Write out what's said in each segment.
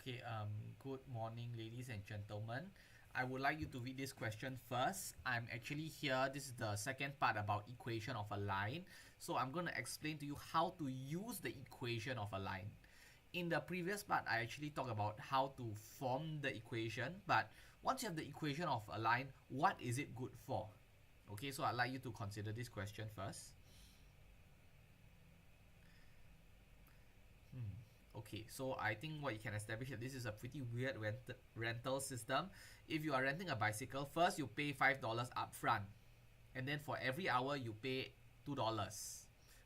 Okay, good morning, ladies and gentlemen. I would like you to read this question first. I'm actually here. This is the second part about equation of a line. So I'm going to explain to you how to use the equation of a line. In the previous part, I actually talked about how to form the equation. But once you have the equation of a line, what is it good for? Okay, so I'd like you to consider this question first. Okay, so I think what you can establish that this is a pretty weird rental system. If you are renting a bicycle, first you pay $5 upfront, and then for every hour you pay $2.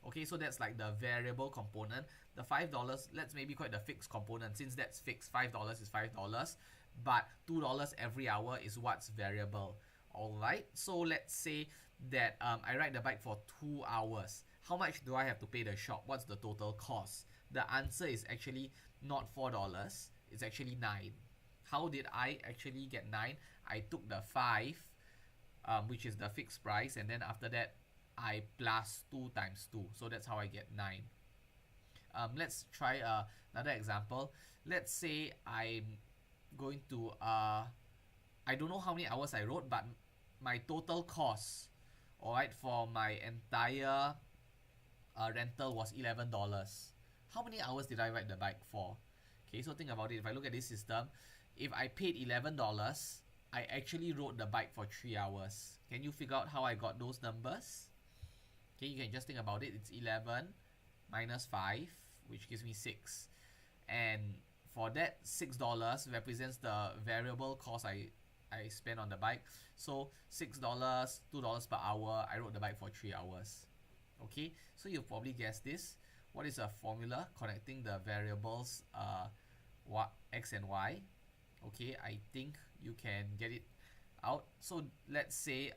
Okay, so that's like the variable component. The $5, let's maybe call it the fixed component, since that's fixed. $5 is $5, but $2 every hour is what's variable. Alright, so let's say that I ride the bike for 2 hours. How much do I have to pay the shop? What's the total cost? The answer is actually not $4, it's actually 9. How did I actually get 9? I took the 5, which is the fixed price, and then after that I plus 2 times 2, so that's how I get 9. Let's try another example. Let's say I'm going to I don't know how many hours I rode, but my total cost, alright, for my entire rental was $11. How many hours did I ride the bike for? Okay, so think about it. If I look at this system, if I paid $11, I actually rode the bike for 3 hours. Can you figure out how I got those numbers? Okay, you can just think about it. It's 11 minus 5, which gives me 6. And for that, $6 represents the variable cost I spent on the bike. So $6, $2 per hour, I rode the bike for 3 hours. Okay, so you'll probably guess this. What is a formula connecting the variables x and y? Okay, I think you can get it out. So let's say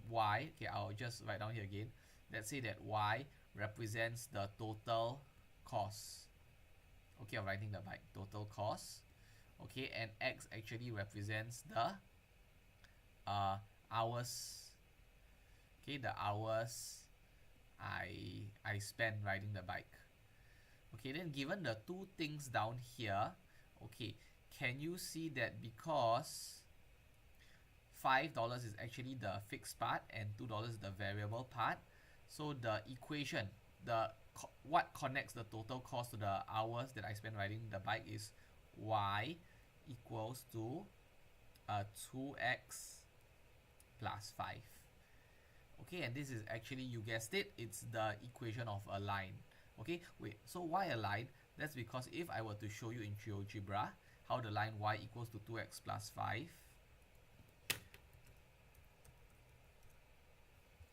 y, okay, I'll just write down here again. Let's say that y represents the total cost, okay, of riding the bike, total cost. Okay, and x actually represents the hours, okay, the hours I spent riding the bike. Okay, then given the two things down here, okay, can you see that because $5 is actually the fixed part and $2 is the variable part, so the equation, what connects the total cost to the hours that I spent riding the bike is y equals to 2x plus 5. Okay, and this is actually, you guessed it, it's the equation of a line. Okay, wait, so why a line? That's because if I were to show you in GeoGebra how the line y equals to 2x plus 5,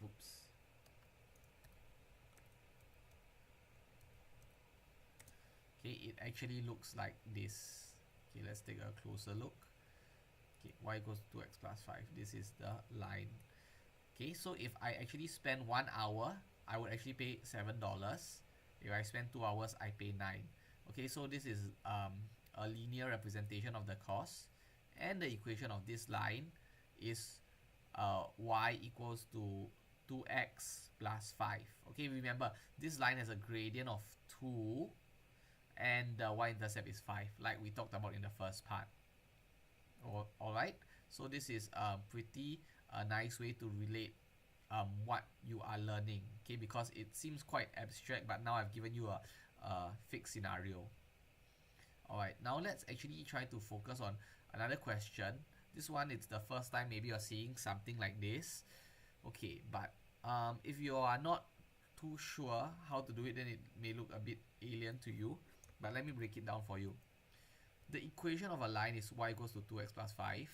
oops, okay, it actually looks like this. Okay, let's take a closer look. Okay, y equals to 2x plus 5, this is the line. Okay, so if I actually spend 1 hour, I would actually pay $7. If I spend 2 hours, I pay 9. Okay, so this is a linear representation of the cost, and the equation of this line is y equals to 2x plus 5. Okay, remember this line has a gradient of 2 and the y-intercept is 5, like we talked about in the first part. Alright, so this is pretty nice way to relate what you are learning, okay, because it seems quite abstract, but now I've given you a fixed scenario. Alright, now let's actually try to focus on another question. This one, it's the first time maybe you're seeing something like this. Okay, but if you are not too sure how to do it, then it may look a bit alien to you, but let me break it down for you. The equation of a line is y equals to 2x plus 5.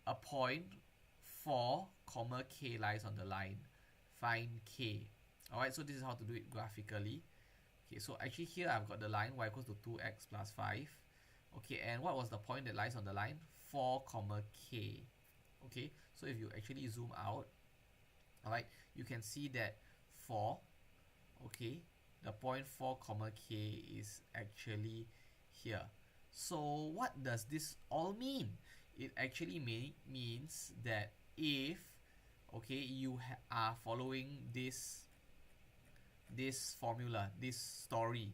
A point 4, k lies on the line. Find k. Alright, so this is how to do it graphically. Okay, so actually here I've got the line y equals to 2x plus 5. Okay, and what was the point that lies on the line? 4, k. Okay, so if you actually zoom out, alright, you can see that 4, okay, the point 4, k is actually here. So what does this all mean? It actually means that if, okay, you are following this formula, this story,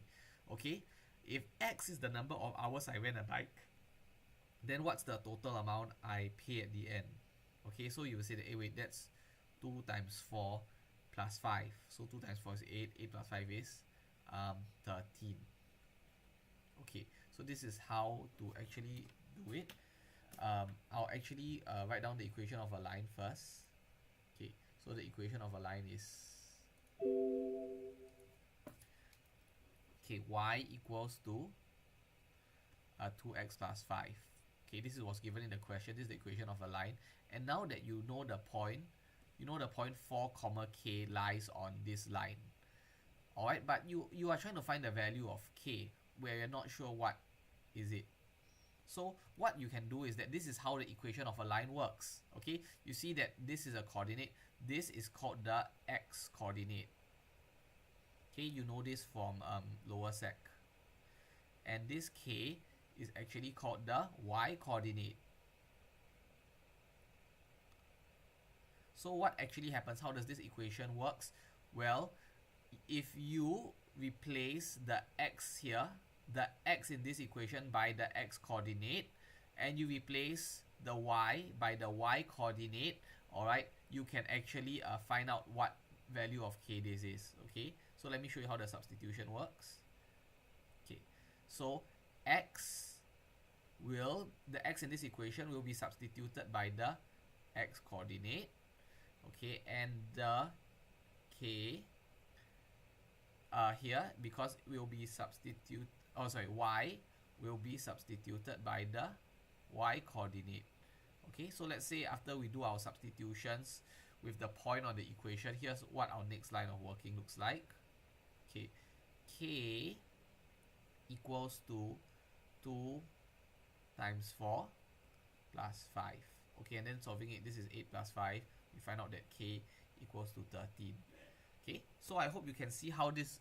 okay, If X is the number of hours I rent a bike, then what's the total amount I pay at the end? Okay, so you will say that, hey, wait, that's 2 times 4 plus 5. So 2 times 4 is 8. 8 plus 5 is 13. Okay, so this is how to actually do it. I'll actually write down the equation of a line first. Okay, so the equation of a line is, okay, y equals to 2x plus 5. Okay, this was given in the question. This is the equation of a line. And now that you know the point, you know the point 4 comma k lies on this line. Alright, but you are trying to find the value of k where you're not sure what is it. So what you can do is that this is how the equation of a line works. Okay, you see that this is a coordinate. This is called the x coordinate. Okay, you know this from lower sec. And this k is actually called the y coordinate. So what actually happens? How does this equation works? Well, if you replace the x here, the x in this equation by the x coordinate, and you replace the y by the y coordinate, alright, you can actually find out what value of k this is. Okay, so let me show you how the substitution works. Okay, so the x in this equation will be substituted by the x coordinate. Okay, and the k here, because will be y will be substituted by the y coordinate. Okay, so let's say after we do our substitutions with the point on the equation, here's what our next line of working looks like. Okay, k equals to 2 times 4 plus 5. Okay, and then solving it, this is 8 plus 5. We find out that k equals to 13. Okay, so I hope you can see how this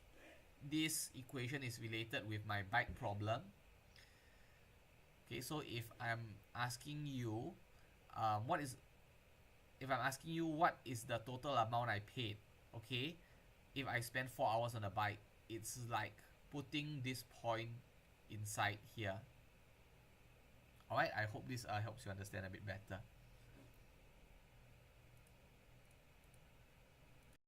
equation is related with my bike problem. Okay, so if I'm asking you what is the total amount I paid, okay, if I spend 4 hours on a bike, it's like putting this point inside here. Alright, I hope this helps you understand a bit better.